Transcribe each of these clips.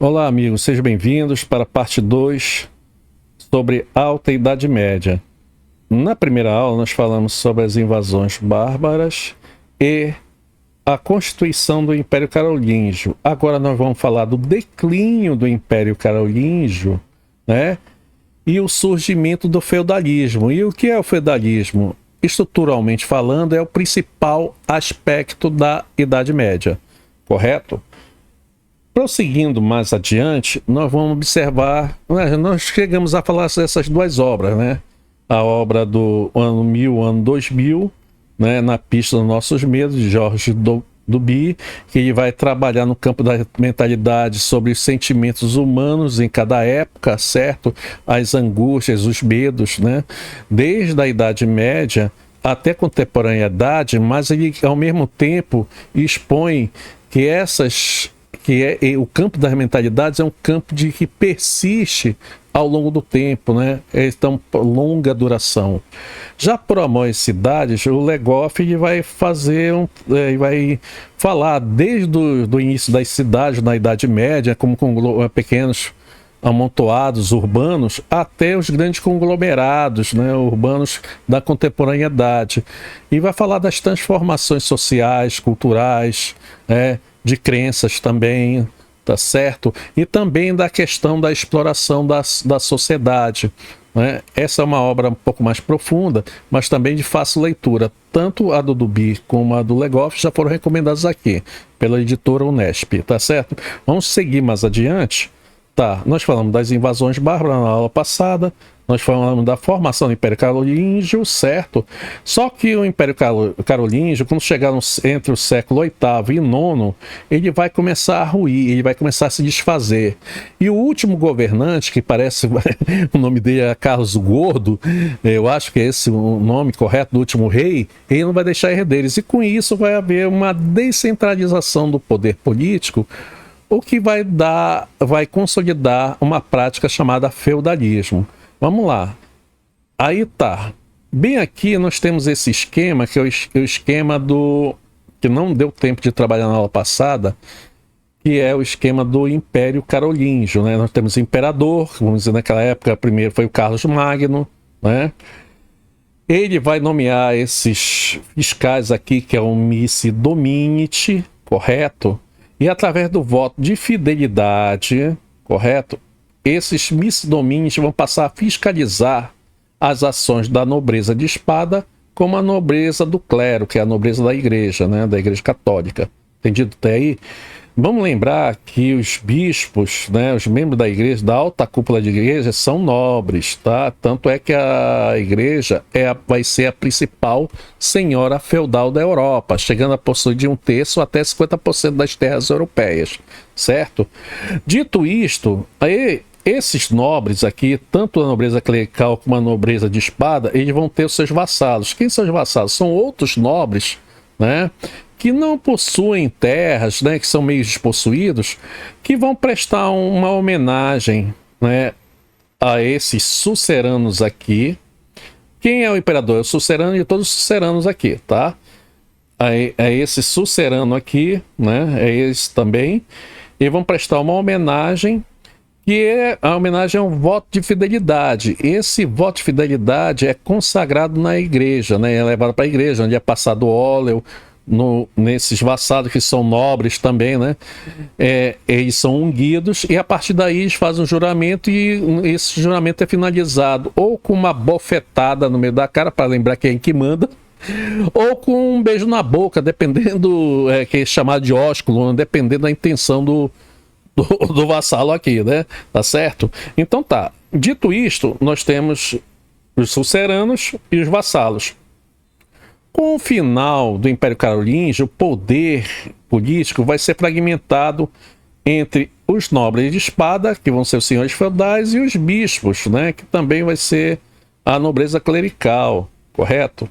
Olá, amigos, sejam bem-vindos para a parte 2 sobre Alta Idade Média. Na primeira aula, nós falamos sobre as invasões bárbaras e a constituição do Império Carolíngio. Agora nós vamos falar do declínio do Império Carolíngio, né? E o surgimento do feudalismo. E o que é o feudalismo? Estruturalmente falando, é o principal aspecto da Idade Média, correto? Prosseguindo mais adiante, nós vamos observar, nós chegamos a falar dessas duas obras, né? A obra do ano 1000, ano 2000, né? Na Pista dos Nossos Medos, de Georges Duby, que ele vai trabalhar no campo da mentalidade sobre os sentimentos humanos em cada época, certo? As angústias, os medos, né? Desde a Idade Média até a contemporaneidade, mas ele, ao mesmo tempo, expõe que o campo das mentalidades é um campo que persiste ao longo do tempo, né? Então, longa duração. Já por Amor e Cidades, o Legoff vai vai falar desde o início das cidades na Idade Média, como com pequenos amontoados urbanos, até os grandes conglomerados, né, urbanos da contemporaneidade. E vai falar das transformações sociais, culturais, de crenças também, tá certo? E também da questão da exploração da sociedade, né? Essa é uma obra um pouco mais profunda, mas também de fácil leitura. Tanto a do Duby como a do Legoff já foram recomendadas aqui, pela editora Unesp, tá certo? Vamos seguir mais adiante. Tá, nós falamos das invasões bárbaras na aula passada, nós falamos da formação do Império Carolíngio, certo? Só que o Império Carolíngio, quando chegar entre o século VIII e IX, ele vai começar a ruir, ele vai começar a se desfazer. E o último governante, que parece, o nome dele é Carlos o Gordo, eu acho que é esse o nome correto do último rei, ele não vai deixar herdeiros. E com isso vai haver uma descentralização do poder político, o que vai consolidar uma prática chamada feudalismo. Vamos lá. Aí tá. Bem aqui nós temos esse esquema, que é o esquema que não deu tempo de trabalhar na aula passada, que é o esquema do Império Carolíngio, né? Nós temos o imperador, vamos dizer, naquela época, primeiro foi o Carlos Magno, né? Ele vai nomear esses fiscais aqui, que é o Missi Dominiti, correto? E através do voto de fidelidade, correto? Esses misdomínios vão passar a fiscalizar as ações da nobreza de espada, como a nobreza do clero, que é a nobreza da igreja, né? Da igreja católica. Entendido até aí? Vamos lembrar que os bispos, né, os membros da igreja, da alta cúpula de igreja, são nobres, tá? Tanto é que a igreja vai ser a principal senhora feudal da Europa, chegando a possuir de 1/3 até 50% das terras europeias, certo? Dito isto, aí esses nobres aqui, tanto a nobreza clerical como a nobreza de espada, eles vão ter os seus vassalos. Quem são os vassalos? São outros nobres, né, que não possuem terras, né, que são meio despossuídos, que vão prestar uma homenagem, né, a esses suceranos aqui. Quem é o imperador? É o sucerano e todos os suceranos aqui, tá? É esse sucerano aqui, né, é esse também, e vão prestar uma homenagem, que é a homenagem a um voto de fidelidade. Esse voto de fidelidade é consagrado na igreja, né, é levado para a igreja, onde é passado óleo, nesses vassalos que são nobres também, né? Eles são ungidos e a partir daí eles fazem um juramento e esse juramento é finalizado ou com uma bofetada no meio da cara para lembrar quem que manda, ou com um beijo na boca, dependendo, que é chamado de ósculo, dependendo da intenção do vassalo aqui, né? Tá certo? Então tá. Dito isto, nós temos os suceranos e os vassalos. Com o final do Império Carolíngio, o poder político vai ser fragmentado entre os nobres de espada, que vão ser os senhores feudais, e os bispos, né, que também vai ser a nobreza clerical, correto?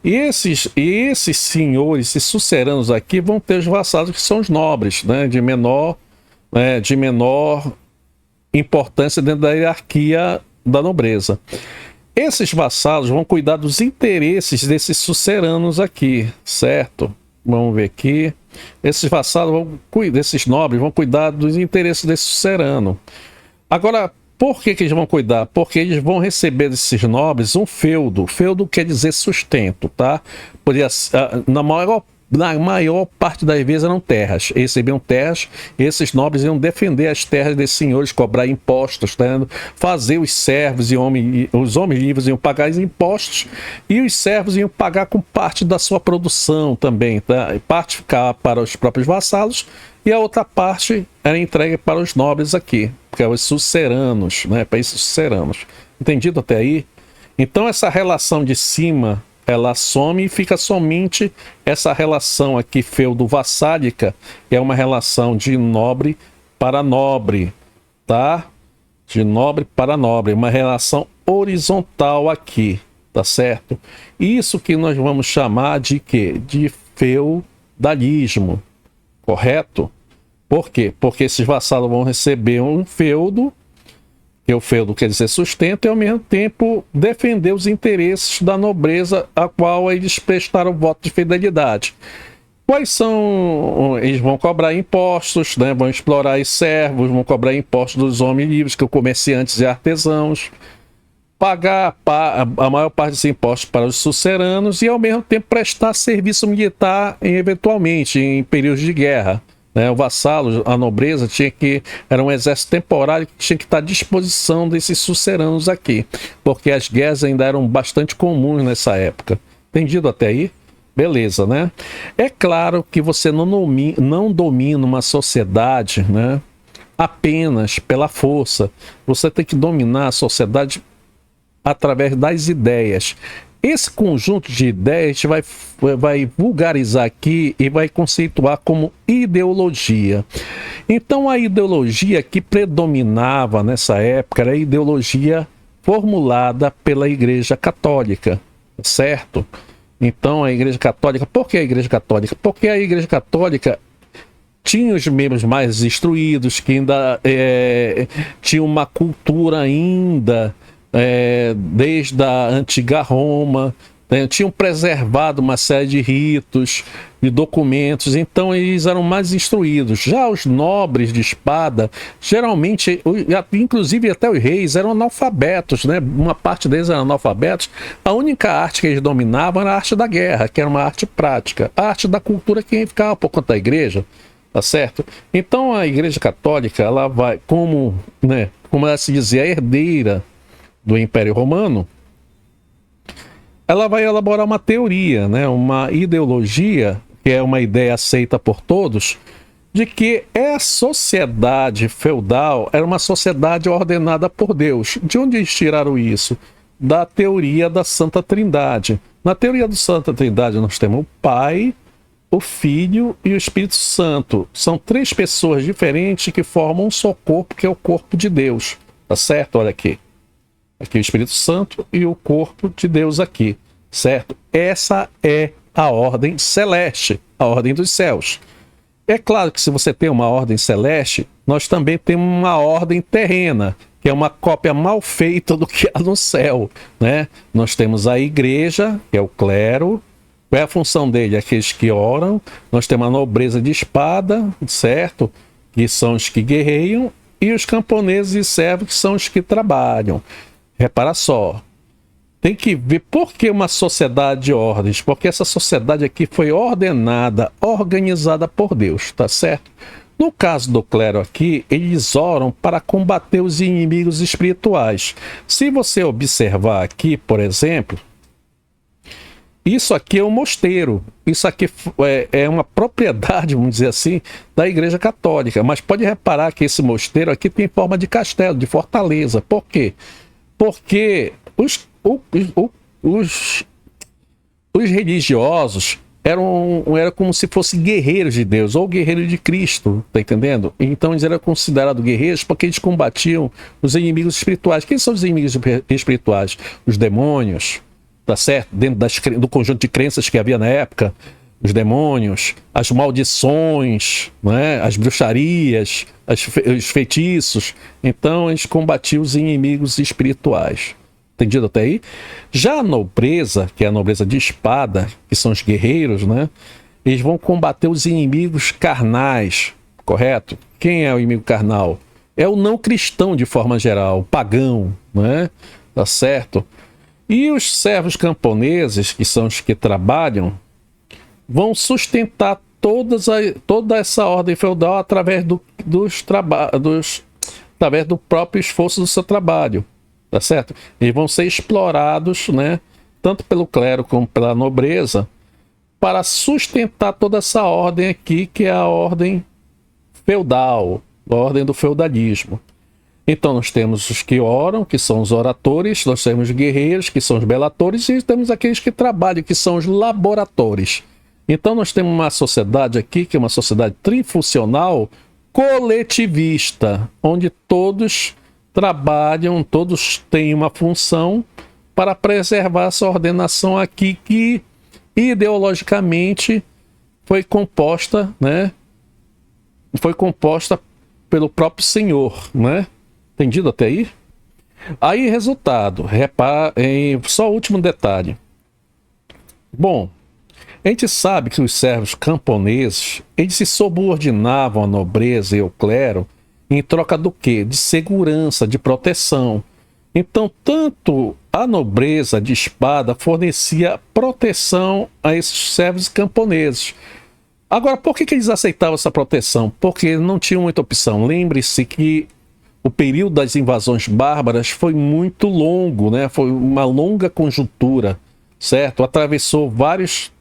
E esses senhores, esses suceranos aqui, vão ter os vassalos, que são os nobres, né, de menor importância dentro da hierarquia da nobreza. Esses vassalos vão cuidar dos interesses desses suceranos aqui, certo? Vamos ver aqui. Esses vassalos vão cuidar, esses nobres vão cuidar dos interesses desse sucerano. Agora, por que eles vão cuidar? Porque eles vão receber desses nobres um feudo. Feudo quer dizer sustento, tá? Na maior parte das vezes eram terras. Eles recebiam terras, esses nobres iam defender as terras desses senhores, cobrar impostos, tá? Fazer os servos e os homens livres iam pagar os impostos e os servos iam pagar com parte da sua produção também, tá? Parte ficava para os próprios vassalos e a outra parte era entregue para os nobres aqui, que são os suceranos, né? Para esses suceranos. Entendido até aí? Então essa relação de cima ela some e fica somente essa relação aqui feudo-vassálica, que é uma relação de nobre para nobre, tá? De nobre para nobre, uma relação horizontal aqui, tá certo? Isso que nós vamos chamar de quê? De feudalismo, correto? Por quê? Porque esses vassalos vão receber um feudo, que o feudo quer dizer sustento, e ao mesmo tempo defender os interesses da nobreza a qual eles prestaram voto de fidelidade. Quais são? Eles vão cobrar impostos, né? Vão explorar os servos, vão cobrar impostos dos homens livres, que são comerciantes e artesãos, pagar a maior parte dos impostos para os suceranos e ao mesmo tempo prestar serviço militar eventualmente em períodos de guerra. O vassalo, a nobreza, era um exército temporário que tinha que estar à disposição desses suceranos aqui, porque as guerras ainda eram bastante comuns nessa época. Entendido até aí? Beleza, né? É claro que você não domina uma sociedade, né, apenas pela força. Você tem que dominar a sociedade através das ideias. Esse conjunto de ideias a gente vai vulgarizar aqui e vai conceituar como ideologia. Então a ideologia que predominava nessa época era a ideologia formulada pela Igreja Católica, certo? Então a Igreja Católica, por que a Igreja Católica? Porque a Igreja Católica tinha os membros mais instruídos, que ainda tinha uma cultura ainda desde a antiga Roma, né? Tinham preservado uma série de ritos e documentos, então eles eram mais instruídos. Já os nobres de espada, geralmente, inclusive até os reis, eram analfabetos, né? Uma parte deles eram analfabetos. A única arte que eles dominavam era a arte da guerra, que era uma arte prática. A arte da cultura que ficava por conta da igreja, tá certo? Então a Igreja Católica, ela vai, como ela se dizia, a herdeira do Império Romano, ela vai elaborar uma teoria, né, uma ideologia, que é uma ideia aceita por todos, de que a sociedade feudal era uma sociedade ordenada por Deus. De onde eles tiraram isso? Da teoria da Santa Trindade. Na teoria da Santa Trindade nós temos o Pai, o Filho e o Espírito Santo. São três pessoas diferentes que formam um só corpo, que é o corpo de Deus. Tá certo? Olha aqui. Aqui o Espírito Santo e o corpo de Deus aqui, certo? Essa é a ordem celeste, a ordem dos céus. É claro que se você tem uma ordem celeste, nós também temos uma ordem terrena, que é uma cópia mal feita do que há no céu, né? Nós temos a igreja, que é o clero. Qual é a função dele? Aqueles que oram. Nós temos a nobreza de espada, certo? Que são os que guerreiam. E os camponeses e servos, que são os que trabalham. Repara só, tem que ver por que uma sociedade de ordens, porque essa sociedade aqui foi ordenada, organizada por Deus, tá certo? No caso do clero aqui, eles oram para combater os inimigos espirituais. Se você observar aqui, por exemplo, isso aqui é um mosteiro, isso aqui é uma propriedade, vamos dizer assim, da Igreja Católica, mas pode reparar que esse mosteiro aqui tem forma de castelo, de fortaleza. Por quê? Porque os religiosos eram como se fossem guerreiros de Deus, ou guerreiros de Cristo, tá entendendo? Então eles eram considerados guerreiros porque eles combatiam os inimigos espirituais. Quem são os inimigos espirituais? Os demônios, tá certo? Dentro do conjunto de crenças que havia na época, os demônios, as maldições, né? As bruxarias, os feitiços. Então eles combatiam os inimigos espirituais. Entendido até aí? Já a nobreza, que é a nobreza de espada, que são os guerreiros, né? Eles vão combater os inimigos carnais, correto? Quem é o inimigo carnal? É o não cristão de forma geral, o pagão, né? Tá certo? E os servos camponeses, que são os que trabalham, vão sustentar toda essa ordem feudal através através do próprio esforço do seu trabalho, tá certo? Eles vão ser explorados, né, tanto pelo clero como pela nobreza, para sustentar toda essa ordem aqui, que é a ordem feudal, a ordem do feudalismo. Então nós temos os que oram, que são os oratores, nós temos os guerreiros, que são os belatores, e temos aqueles que trabalham, que são os laboratores. Então nós temos uma sociedade aqui, que é uma sociedade trifuncional coletivista, onde todos trabalham, todos têm uma função para preservar essa ordenação aqui, que ideologicamente foi composta, né? Foi composta pelo próprio Senhor, né? Entendido até aí? Aí, resultado, só o último detalhe. Bom, a gente sabe que os servos camponeses, eles se subordinavam à nobreza e ao clero em troca do quê? De segurança, de proteção. Então, tanto a nobreza de espada fornecia proteção a esses servos camponeses. Agora, por que eles aceitavam essa proteção? Porque não tinham muita opção. Lembre-se que o período das invasões bárbaras foi muito longo, né? Foi uma longa conjuntura, certo? Atravessou vários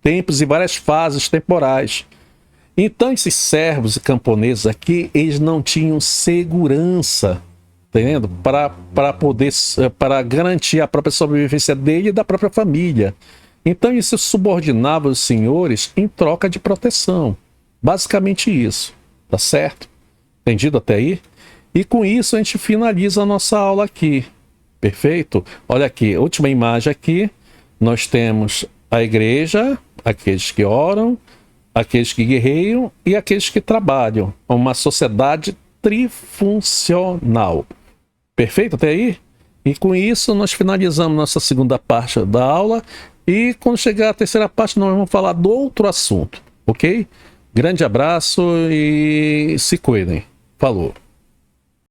tempos e várias fases temporais. Então, esses servos e camponeses aqui, eles não tinham segurança, entendendo? Para garantir a própria sobrevivência dele e da própria família. Então, eles se subordinavam aos senhores em troca de proteção. Basicamente isso, tá certo? Entendido até aí? E com isso a gente finaliza a nossa aula aqui. Perfeito? Olha aqui, última imagem aqui. Nós temos a igreja, aqueles que oram, aqueles que guerreiam e aqueles que trabalham. Uma sociedade trifuncional. Perfeito até aí? E com isso nós finalizamos nossa segunda parte da aula. E quando chegar a terceira parte nós vamos falar do outro assunto. Ok? Grande abraço e se cuidem. Falou!